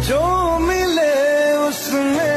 जो मिले उसमें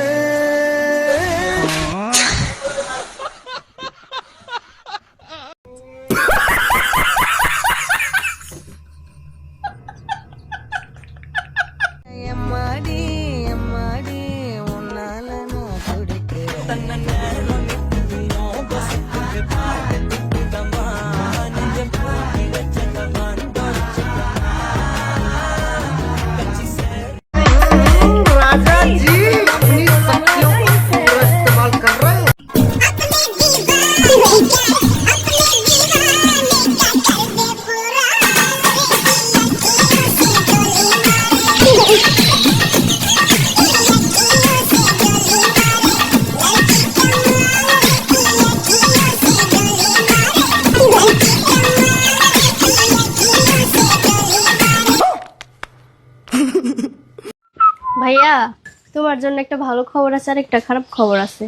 ভাইয়া তোমার জন্য একটা ভালো খবর আছে আর একটা খারাপ খবর আছে।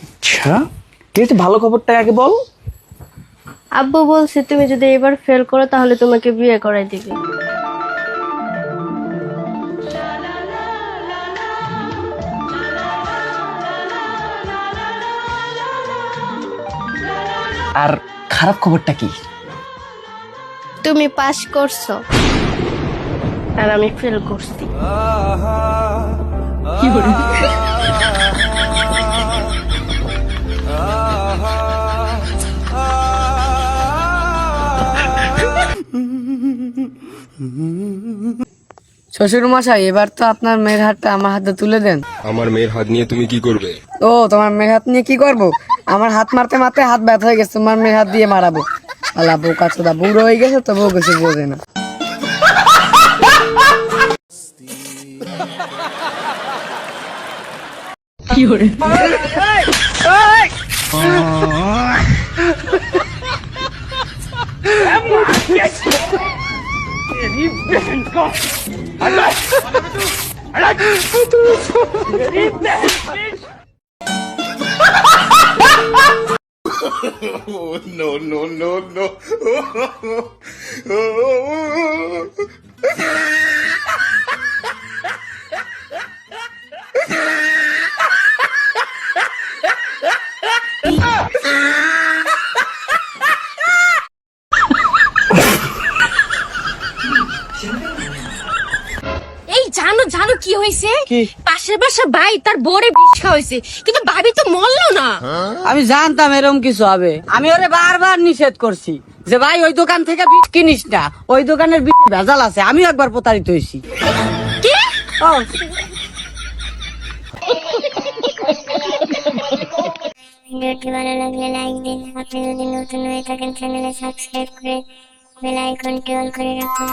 আচ্ছা কি হচ্ছে, ভালো খবরটা আগে বল। আব্বু বলছে তুমি যদি এবার ফেল করো তাহলে তোমাকে বিয়ে করাই দিবে। আর খারাপ খবরটা কি? তুমি পাস করছো আর আমি ফেল করছি। কি করে? শ্বশুর মশাই, এবার তো আপনার মেয়ের হাতটা আমার হাতে তুলে দেন। আমার মেয়ের হাত নিয়ে তুমি কি করবে? ও, তোমার মেয়ের হাত নিয়ে কি করব? আমার হাত মারতে মারতে হাত ব্যথা হয়ে গেছে, তোমার মেয়ের হাত দিয়ে মারাবো। আল্লাহ, বোকা চোদা, বুড়ো হয়ে গেছে তো বউ কিছু বোঝে না। কি করে? no, no, no, no. এই জানো জানো কি হয়েছে? পাশের বাসা ভাই তার বউরে বিষ খাওয়াইছে, কিন্তু ভাবি তো মরলো না। আমি জানতাম এরকম কিছু হবে। আমি ওরে বারবার নিষেধ করছি যে ভাই ওই দোকান থেকে বিষ কিনিস না, ওই দোকানের বিষ ভেজাল আছে। আমিও একবার প্রতারিত হয়েছি। কি? ও, ভিডিওটি ভালো লাগলে লাইক দিন। আপনি যদি নতুন হয়ে থাকেন চ্যানেলে সাবস্ক্রাইব করে বেল আইকনটি অন করে রাখুন।